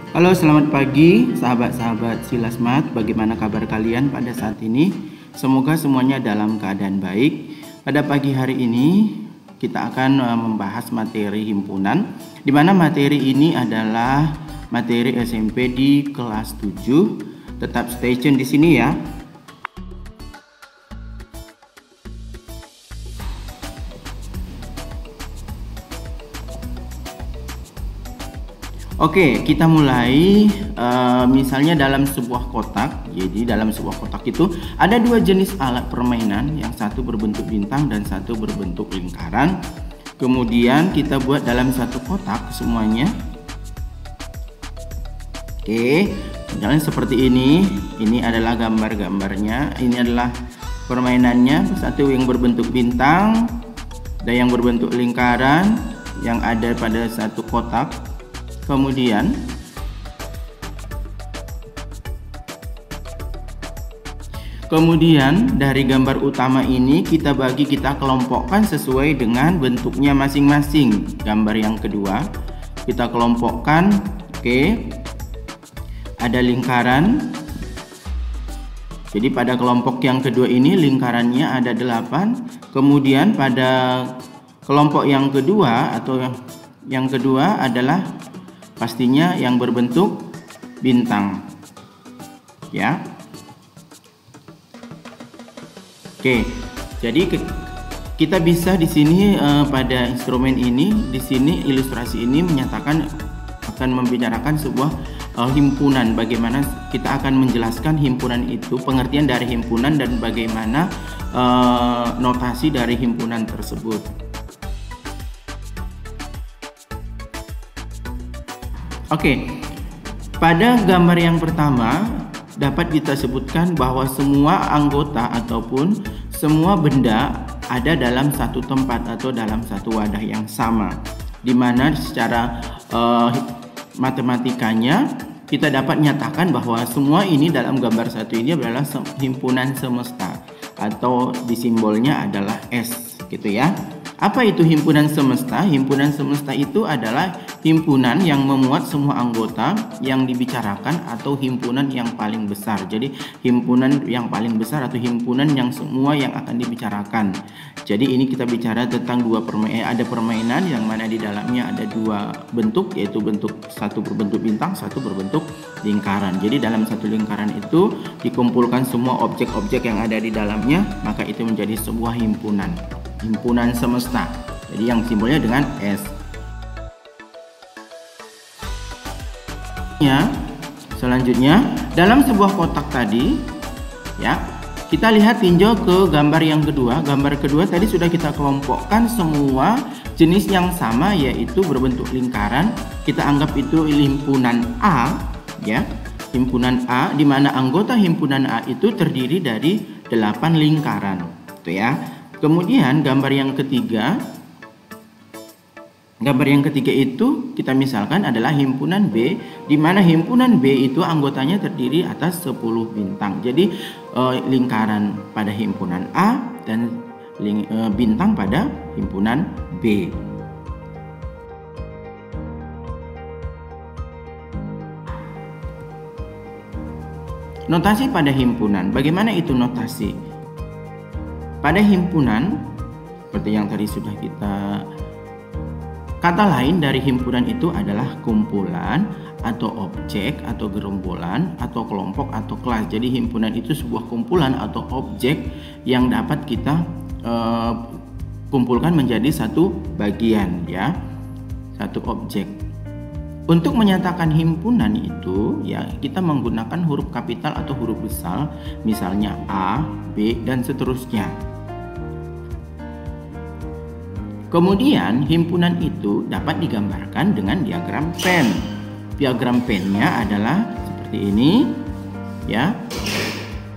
Halo, selamat pagi sahabat-sahabat Silasmat. Bagaimana kabar kalian pada saat ini? Semoga semuanya dalam keadaan baik. Pada pagi hari ini kita akan membahas materi himpunan, di mana materi ini adalah materi SMP di kelas 7. Tetap stay tune di sini ya. Oke, kita mulai. Misalnya dalam sebuah kotak. Jadi dalam sebuah kotak itu ada dua jenis alat permainan, yang satu berbentuk bintang dan satu berbentuk lingkaran. Kemudian kita buat dalam satu kotak semuanya. Oke, misalnya seperti ini. Ini adalah gambar-gambarnya. Ini adalah permainannya. Satu yang berbentuk bintang dan yang berbentuk lingkaran yang ada pada satu kotak. Kemudian dari gambar utama ini kita kelompokkan sesuai dengan bentuknya masing-masing. Gambar yang kedua kita kelompokkan. Oke, ada lingkaran. Jadi pada kelompok yang kedua ini lingkarannya ada 8. Kemudian pada kelompok yang kedua yang kedua adalah pastinya yang berbentuk bintang, ya. Oke, jadi kita bisa di sini pada instrumen ini, di sini ilustrasi ini akan membicarakan sebuah himpunan. Bagaimana kita akan menjelaskan himpunan itu, pengertian dari himpunan dan bagaimana notasi dari himpunan tersebut. Oke, pada gambar yang pertama dapat kita sebutkan bahwa semua anggota ataupun semua benda ada dalam satu tempat atau dalam satu wadah yang sama, di mana secara matematikanya kita dapat nyatakan bahwa semua ini dalam gambar satu ini adalah himpunan semesta, atau di simbolnya adalah S, gitu ya. Apa itu himpunan semesta? Himpunan semesta itu adalah himpunan yang memuat semua anggota yang dibicarakan, atau himpunan yang paling besar. Jadi himpunan yang paling besar atau himpunan yang semua yang akan dibicarakan. Jadi ini kita bicara tentang ada permainan yang mana di dalamnya ada dua bentuk, yaitu satu berbentuk bintang, satu berbentuk lingkaran. Jadi dalam satu lingkaran itu dikumpulkan semua objek-objek yang ada di dalamnya, maka itu menjadi sebuah himpunan semesta. Jadi yang simbolnya dengan S. Selanjutnya dalam sebuah kotak tadi, ya, kita lihat tinjau ke gambar yang kedua. Gambar kedua tadi sudah kita kelompokkan semua jenis yang sama, yaitu berbentuk lingkaran. Kita anggap itu himpunan A, ya, himpunan A, di mana anggota himpunan A itu terdiri dari 8 lingkaran, gitu ya. Kemudian gambar yang ketiga itu kita misalkan adalah himpunan B, di mana himpunan B itu anggotanya terdiri atas 10 bintang. Jadi lingkaran pada himpunan A dan bintang pada himpunan B. Notasi pada himpunan. Bagaimana itu notasi? Pada himpunan, seperti yang tadi sudah kita, kata lain dari himpunan itu adalah kumpulan atau objek atau gerombolan atau kelompok atau kelas. Jadi himpunan itu sebuah kumpulan atau objek yang dapat kita kumpulkan menjadi satu bagian, ya, satu objek. Untuk menyatakan himpunan itu, ya, kita menggunakan huruf kapital atau huruf besar, misalnya A, B, dan seterusnya. Kemudian himpunan itu dapat digambarkan dengan diagram Venn. Diagram Venn-nya adalah seperti ini, ya.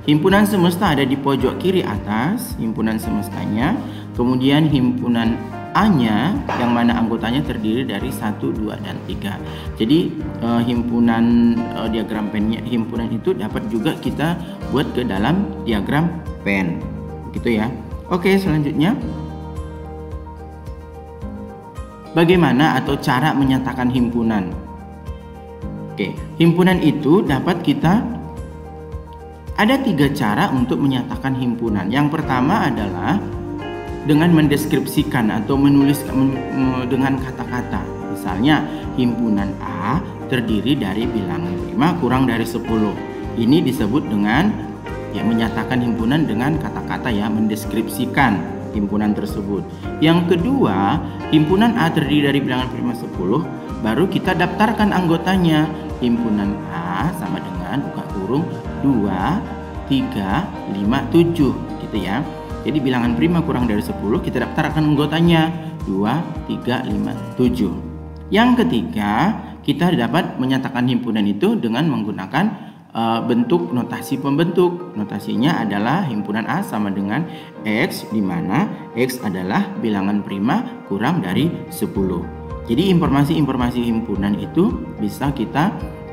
Himpunan semesta ada di pojok kiri atas, himpunan semestanya. Kemudian himpunan A-nya yang mana anggotanya terdiri dari 1, 2, dan 3. Jadi himpunan diagram Venn-nya, himpunan itu dapat juga kita buat ke dalam diagram Venn, gitu ya. Oke, selanjutnya bagaimana atau cara menyatakan himpunan? Oke, himpunan itu dapat kita ada 3 cara untuk menyatakan himpunan. Yang pertama adalah dengan mendeskripsikan atau menulis dengan kata-kata. Misalnya, himpunan A terdiri dari bilangan prima kurang dari 10. Ini disebut dengan menyatakan himpunan dengan kata-kata, mendeskripsikan himpunan tersebut. Yang kedua, himpunan A terdiri dari bilangan prima 10, baru kita daftarkan anggotanya. Himpunan A sama dengan buka kurung 2, 3, 5, 7 gitu ya. Jadi bilangan prima kurang dari 10 kita daftarkan anggotanya 2, 3, 5, 7. Yang ketiga, kita dapat menyatakan himpunan itu dengan menggunakan bentuk notasi pembentuk. Notasinya adalah himpunan A sama dengan X, di mana X adalah bilangan prima kurang dari 10. Jadi informasi-informasi himpunan itu bisa kita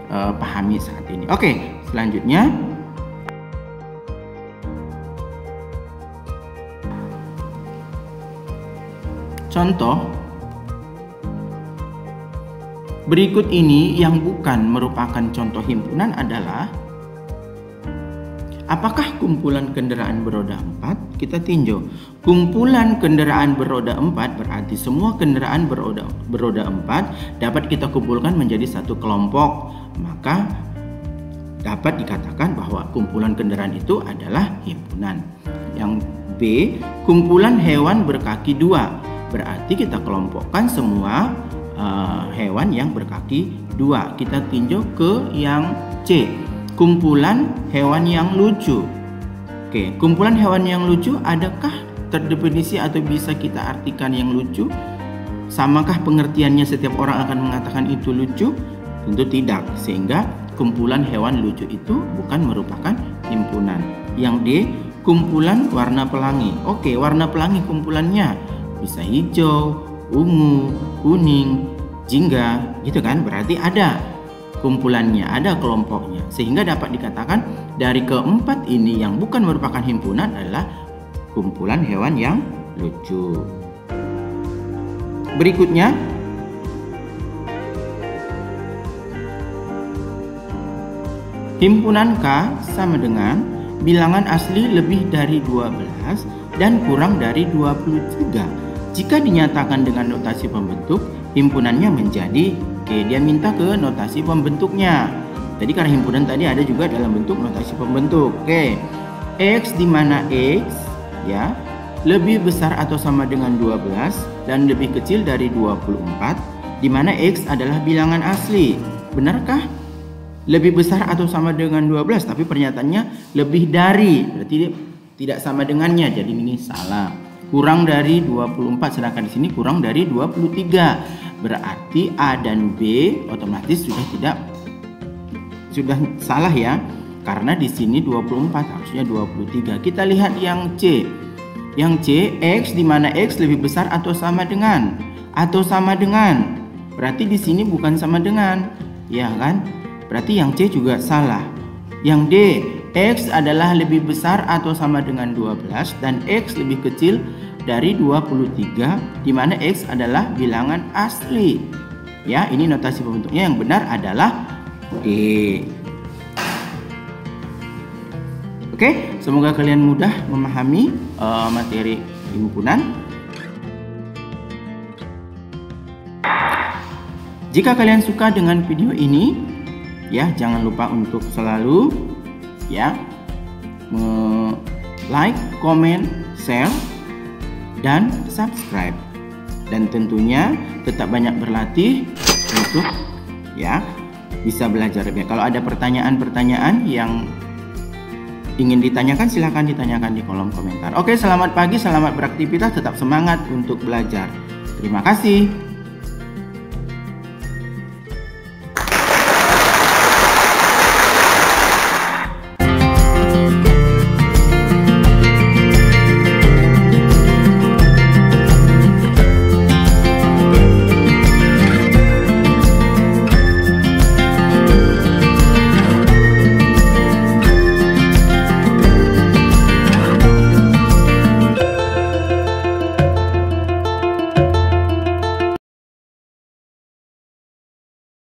pahami saat ini. Oke, selanjutnya contoh berikut ini yang bukan merupakan contoh himpunan adalah: apakah kumpulan kendaraan beroda 4? Kita tinjau. Kumpulan kendaraan beroda 4 berarti semua kendaraan beroda 4 dapat kita kumpulkan menjadi satu kelompok. Maka dapat dikatakan bahwa kumpulan kendaraan itu adalah himpunan. Yang B, kumpulan hewan berkaki 2. Berarti kita kelompokkan semua hewan yang berkaki 2. Kita tinjau ke yang C, kumpulan hewan yang lucu. Oke, kumpulan hewan yang lucu adakah terdefinisi atau bisa kita artikan yang lucu? Samakah pengertiannya setiap orang akan mengatakan itu lucu? Tentu tidak, sehingga kumpulan hewan lucu itu bukan merupakan himpunan. Yang D, kumpulan warna pelangi. Oke, warna pelangi kumpulannya bisa hijau, ungu, kuning, jingga, gitu kan? Berarti ada kumpulannya, ada kelompoknya, sehingga dapat dikatakan dari keempat ini yang bukan merupakan himpunan adalah kumpulan hewan yang lucu. Berikutnya, himpunan K sama dengan bilangan asli lebih dari 12 dan kurang dari 23. Jika dinyatakan dengan notasi pembentuk, himpunannya menjadi dia minta ke notasi pembentuknya. Jadi karena himpunan tadi ada juga dalam bentuk notasi pembentuk. X di mana X lebih besar atau sama dengan 12 dan lebih kecil dari 24, di mana X adalah bilangan asli. Benarkah? Lebih besar atau sama dengan 12, tapi pernyataannya lebih dari, berarti dia tidak sama dengannya, jadi ini salah. Kurang dari 24, sedangkan di sini kurang dari 23. Berarti A dan B otomatis sudah salah ya. Karena di sini 24 harusnya 23. Kita lihat yang C. Yang C, X di mana X lebih besar atau sama dengan, Berarti di sini bukan sama dengan, ya kan? Berarti yang C juga salah. Yang D, X adalah lebih besar atau sama dengan 12 dan X lebih kecil dari 23, di mana X adalah bilangan asli. Ya, ini notasi pembentuknya. Yang benar adalah D. Oke, semoga kalian mudah memahami materi himpunan. Jika kalian suka dengan video ini, jangan lupa untuk selalu like, comment, share, dan subscribe. Dan tentunya tetap banyak berlatih untuk bisa belajar lebih. Kalau ada pertanyaan-pertanyaan yang ingin ditanyakan, silahkan ditanyakan di kolom komentar. Oke, selamat pagi, selamat beraktivitas, tetap semangat untuk belajar. Terima kasih.